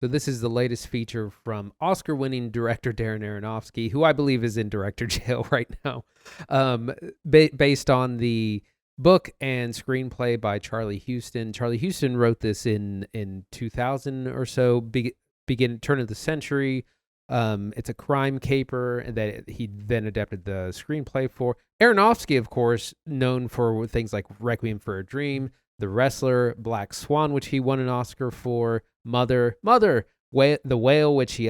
So this is the latest feature from Oscar-winning director Darren Aronofsky, who I believe is in director jail right now, based on the book and screenplay by Charlie Huston. Charlie Huston wrote this in 2000 or so, turn of the century. It's a crime caper that he then adapted the screenplay for. Aronofsky, of course, known for things like Requiem for a Dream, The Wrestler, Black Swan, which he won an Oscar for, Mother, The Whale, which he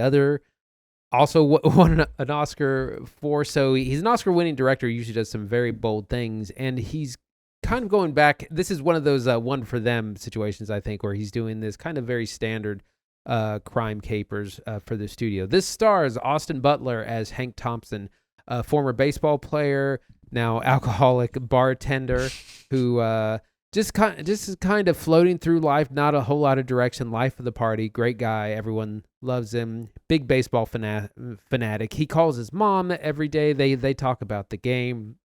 also won an Oscar for. So he's an Oscar-winning director. He usually does some very bold things, and he's kind of going back. This is one of those one for them situations, I think, where he's doing this kind of very standard crime capers for the studio. This stars Austin Butler as Hank Thompson, a former baseball player, now alcoholic bartender, who just is kind of floating through life, not a whole lot of direction, life of the party, great guy, everyone loves him, big baseball fanatic. He calls his mom every day. They talk about the game.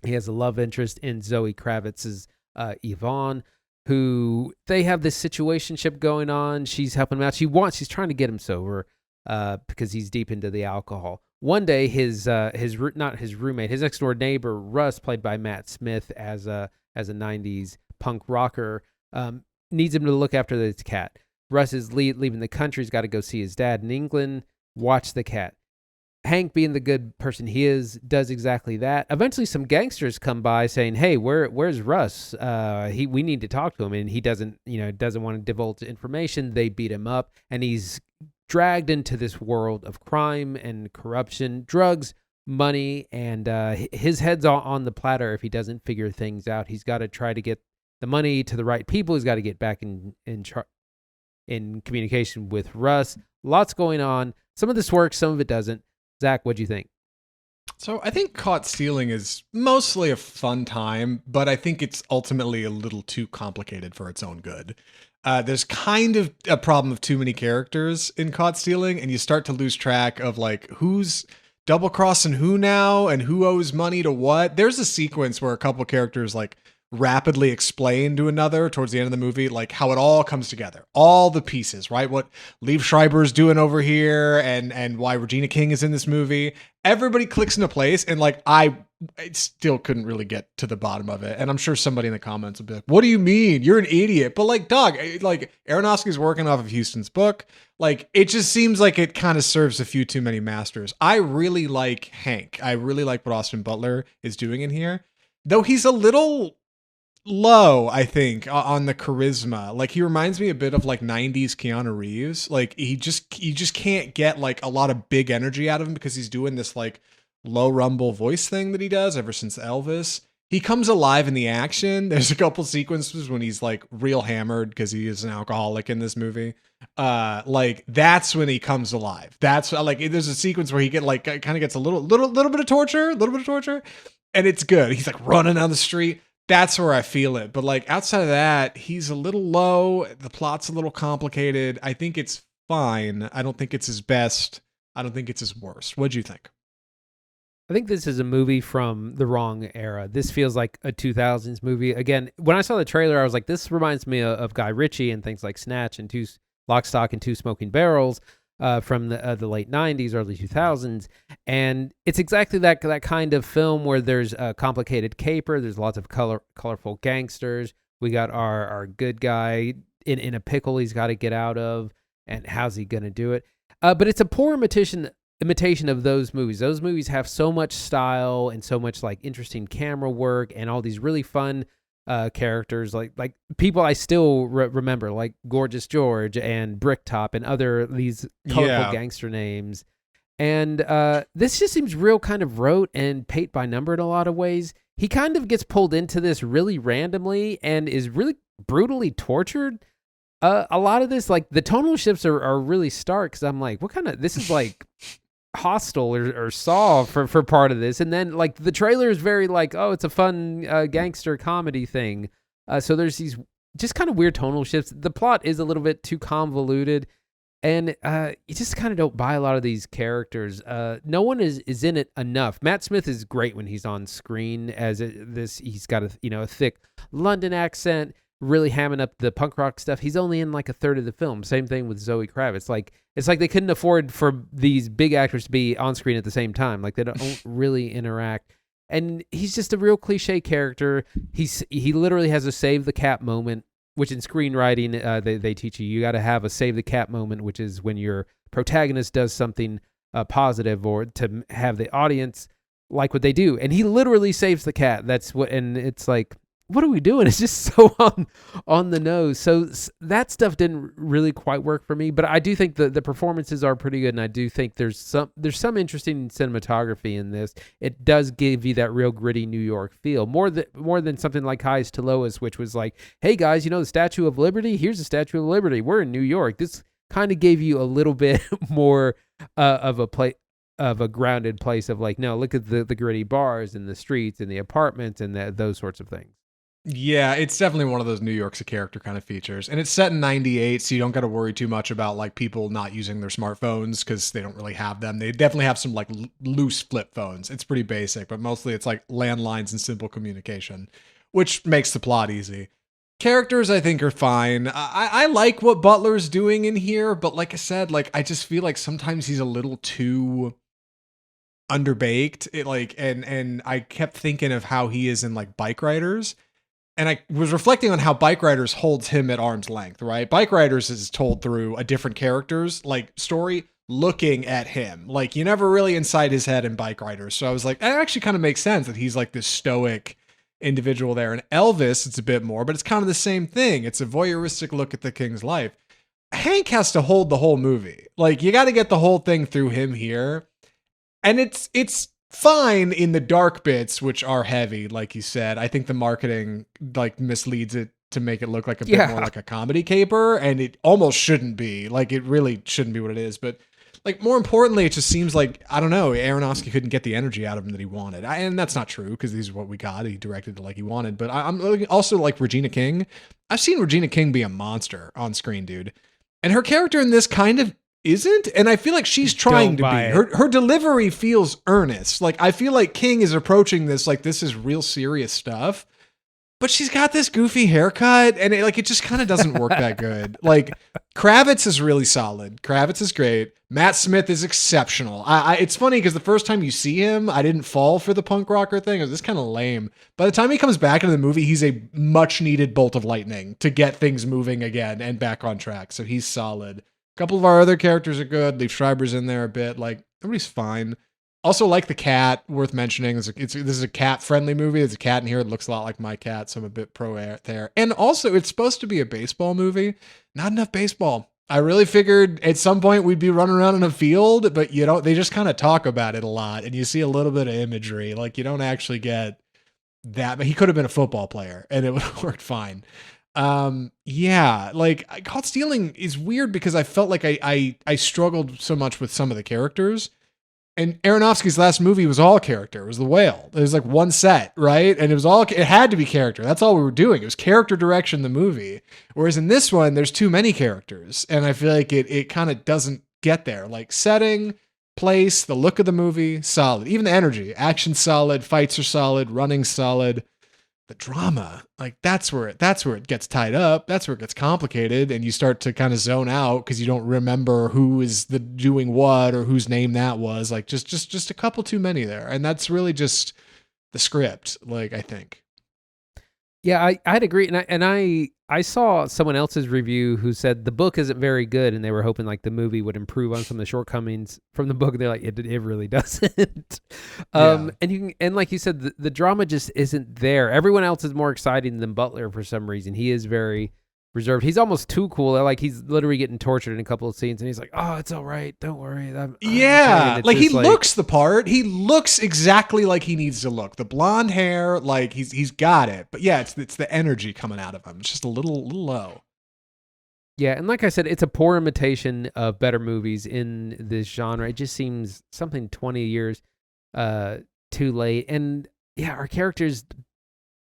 He has a love interest in Zoe Kravitz's Yvonne, who they have this situationship going on. She's helping him out. She's trying to get him sober because he's deep into the alcohol. One day, his not his roommate, his next door neighbor Russ, played by Matt Smith as a 90s punk rocker, needs him to look after his cat. Russ is leaving the country. He's got to go see his dad in England, watch the cat. Hank, being the good person he is, does exactly that. Eventually, some gangsters come by saying, "Hey, where's Russ? We need to talk to him." And he doesn't want to divulge information. They beat him up, and he's dragged into this world of crime and corruption, drugs, money, and his head's on the platter if he doesn't figure things out. He's got to try to get the money to the right people. He's got to get back in communication with Russ. Lots going on. Some of this works, some of it doesn't. Zach, what'd you think? So I think Caught Stealing is mostly a fun time, but I think it's ultimately a little too complicated for its own good. There's kind of a problem of too many characters in Caught Stealing, and you start to lose track of like who's double crossing who now and who owes money to what. There's a sequence where a couple characters like rapidly explain to another towards the end of the movie, like how it all comes together, all the pieces, right? What Liev Schreiber's doing over here and why Regina King is in this movie. Everybody clicks into place, and like I still couldn't really get to the bottom of it. And I'm sure somebody in the comments will be like, what do you mean? You're an idiot. But like, dog, like Aronofsky's working off of Huston's book. Like, it just seems like it kind of serves a few too many masters. I really like Hank. I really like what Austin Butler is doing in here, though he's a little low, I think, on the charisma. Like, he reminds me a bit of like 90s Keanu Reeves. Like, you just can't get like a lot of big energy out of him because he's doing this like low rumble voice thing that he does ever since Elvis. He comes alive in the action. There's a couple sequences when he's like real hammered because he is an alcoholic in this movie. Like that's when he comes alive. That's like, there's a sequence where he kind of gets a little bit of torture, and it's good. He's like running down the street. That's where I feel it. But like outside of that, he's a little low. The plot's a little complicated. I think it's fine. I don't think it's his best. I don't think it's his worst. What'd you think? I think this is a movie from the wrong era. This feels like a 2000s movie. Again, when I saw the trailer, I was like, this reminds me of Guy Ritchie and things like Snatch and Lock, Stock, and Two Smoking Barrels from the late 90s, early 2000s. And it's exactly that kind of film where there's a complicated caper. There's lots of colorful gangsters. We got our good guy in a pickle he's got to get out of. And how's he going to do it? But it's a poor imitation of those movies. Those movies have so much style and so much like interesting camera work and all these really fun characters, like people I still remember, like Gorgeous George and Bricktop and other these colorful gangster names. And this just seems real kind of rote and paint by number in a lot of ways. He kind of gets pulled into this really randomly and is really brutally tortured. A lot of this, like the tonal shifts are really stark because I'm like, what kind of, this is like Hostel or Saw for part of this. And then like the trailer is very like, oh, it's a fun gangster comedy thing. So there's these just kind of weird tonal shifts. The plot is a little bit too convoluted, and you just kind of don't buy a lot of these characters. No one is in it enough. Matt Smith is great when he's on screen as he's got a thick London accent. really hamming up the punk rock stuff. He's only in like a third of the film. Same thing with Zoe Kravitz. Like it's like they couldn't afford for these big actors to be on screen at the same time. Like they don't really interact. And he's just a real cliche character. He literally has a save the cat moment, which in screenwriting they teach you got to have a save the cat moment, which is when your protagonist does something positive or to have the audience like what they do. And he literally saves the cat. That's what, and it's like, what are we doing? It's just so on the nose. So that stuff didn't really quite work for me, but I do think the performances are pretty good, and I do think there's some interesting cinematography in this. It does give you that real gritty New York feel, more than something like Highs to Lowest, which was like, hey guys, the Statue of Liberty? Here's the Statue of Liberty. We're in New York. This kind of gave you a little bit more of a grounded place of like, no, look at the gritty bars and the streets and the apartments and those sorts of things. Yeah, it's definitely one of those New York's a character kind of features. And it's set in 98, so you don't got to worry too much about like people not using their smartphones because they don't really have them. They definitely have some like loose flip phones. It's pretty basic, but mostly it's like landlines and simple communication, which makes the plot easy. Characters, I think, are fine. I like what Butler's doing in here, but like I said, like I just feel like sometimes he's a little too underbaked. And I kept thinking of how he is in like Bike Riders. And I was reflecting on how Bike Riders holds him at arm's length, right? Bike Riders is told through a different character's like story looking at him. Like you never really inside his head in Bike Riders. So I was like, it actually kind of makes sense that he's like this stoic individual there. And Elvis, it's a bit more, but it's kind of the same thing. It's a voyeuristic look at the king's life. Hank has to hold the whole movie. Like you got to get the whole thing through him here. And it's fine in the dark bits, which are heavy, like you said. I think the marketing like misleads it to make it look like a bit more like a comedy caper, and it almost shouldn't be. Like it really shouldn't be what it is. But like more importantly, it just seems like, I don't know, Aronofsky couldn't get the energy out of him that he wanted. And that's not true because this is what we got. He directed it like he wanted. But I'm also like Regina King. I've seen Regina King be a monster on screen, dude. And her character in this kind of isn't, and I feel like she's trying to be. Her delivery feels earnest. Like I feel like King is approaching this like this is real serious stuff, but she's got this goofy haircut, and it just kind of doesn't work that good. Like Kravitz is really solid. Kravitz is great. Matt Smith is exceptional. It's funny because the first time you see him, I didn't fall for the punk rocker thing. It was just kind of lame. By the time he comes back into the movie, he's a much needed bolt of lightning to get things moving again and back on track. So he's solid. A couple of our other characters are good. Liev Schreiber's in there a bit. Like everybody's fine. Also, like the cat, worth mentioning. This is a cat-friendly movie. There's a cat in here. It looks a lot like my cat, so I'm a bit pro there. And also, it's supposed to be a baseball movie. Not enough baseball. I really figured at some point we'd be running around in a field, but they just kind of talk about it a lot, and you see a little bit of imagery. Like you don't actually get that. But he could have been a football player, and it would have worked fine. Like Caught Stealing is weird because I felt like I struggled so much with some of the characters, and Aronofsky's last movie was all character. It was The Whale. It was like one set, right? And it had to be character. That's all we were doing. It was character direction, the movie. Whereas in this one, there's too many characters. And I feel like it kind of doesn't get there. Like setting, place, the look of the movie, solid. Even the energy, action solid, fights are solid, running solid. The drama, like that's where it gets tied up. That's where it gets complicated, and you start to kind of zone out because you don't remember who is doing what or whose name that was. Like just a couple too many there, and that's really just the script. Like I think. Yeah, I'd agree, and I saw someone else's review who said the book isn't very good, and they were hoping like the movie would improve on some of the shortcomings from the book. And they're like, it really doesn't. And like you said, the drama just isn't there. Everyone else is more exciting than Butler for some reason. He is very reserved. He's almost too cool. Like he's literally getting tortured in a couple of scenes, and he's like, "Oh, it's all right. Don't worry." I'm okay. Like he looks the part. He looks exactly like he needs to look. The blonde hair, like he's got it. But yeah, it's the energy coming out of him. It's just a little low. Yeah, and like I said, it's a poor imitation of better movies in this genre. It just seems something 20 years too late. And yeah, our characters,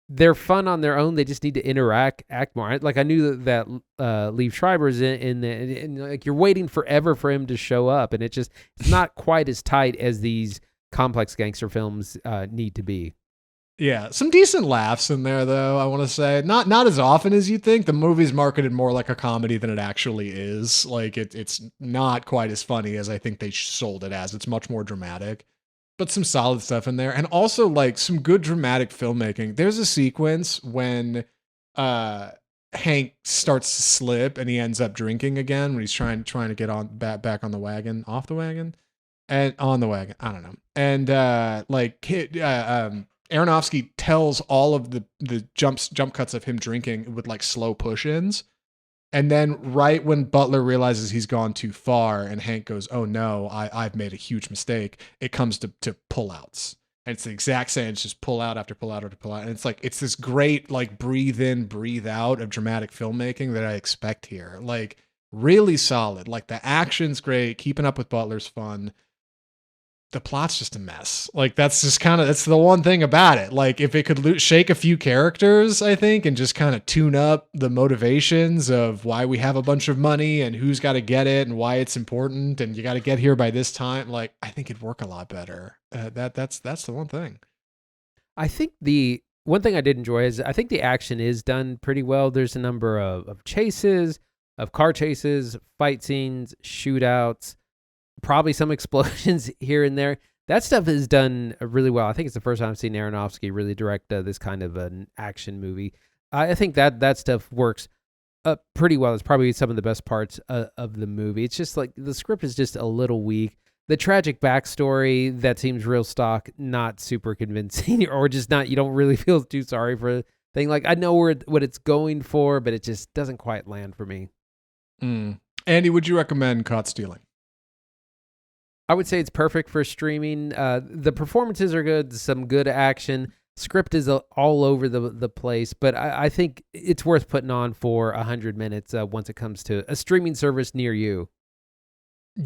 they're fun on their own. They just need to act more. Like I knew that Liev Schreiber's in and like you're waiting forever for him to show up, and it's not quite as tight as these complex gangster films need to be. Yeah, some decent laughs in there, though. I want to say not as often as you think. The movie's marketed more like a comedy than it actually is. Like it's not quite as funny as I think they sold it as. It's much more dramatic, but some solid stuff in there, and also like some good dramatic filmmaking. There's a sequence when Hank starts to slip and he ends up drinking again when he's trying to get on back on the wagon, off the wagon, and on the wagon. I don't know, and Aronofsky tells all of the jump cuts of him drinking with like slow push-ins. And then right when Butler realizes he's gone too far and Hank goes, "Oh no, I've made a huge mistake," it comes to pull-outs. And it's the exact same. It's just pull out after pull out after pull out. And it's like, it's this great like breathe in, breathe out of dramatic filmmaking that I expect here. Like really solid. Like the action's great. Keeping up with Butler's fun. The plot's just a mess. Like that's the one thing about it. Like if it could shake a few characters, I think, and just kind of tune up the motivations of why we have a bunch of money and who's got to get it and why it's important and you got to get here by this time. Like I think it'd work a lot better. That's the one thing. I think the one thing I did enjoy is I think the action is done pretty well. There's a number of chases, of car chases, fight scenes, shootouts, probably some explosions here and there. That stuff is done really well. I think it's the first time I've seen Aronofsky really direct this kind of an action movie. I think that stuff works pretty well. It's probably some of the best parts of the movie. It's just like the script is just a little weak. The tragic backstory that seems real stock, not super convincing, or just not, you don't really feel too sorry for a thing. Like I know what it's going for, but it just doesn't quite land for me. Andy, would you recommend Caught Stealing? I would say it's perfect for streaming. The performances are good, some good action. Script is all over the place, but I think it's worth putting on for 100 minutes once it comes to a streaming service near you.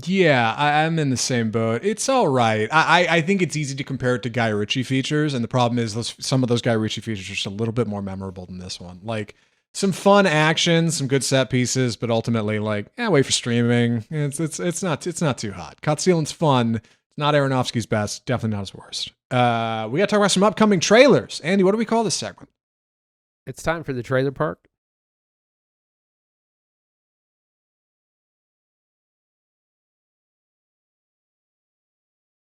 Yeah, I'm in the same boat. It's all right. I think it's easy to compare it to Guy Ritchie features, and the problem is some of those Guy Ritchie features are just a little bit more memorable than this one. Like some fun action, some good set pieces, but ultimately, like, wait for streaming. It's not too hot. Caught Stealing's fun. It's not Aronofsky's best. Definitely not his worst. We got to talk about some upcoming trailers. Andy, what do we call this segment? It's time for the trailer park.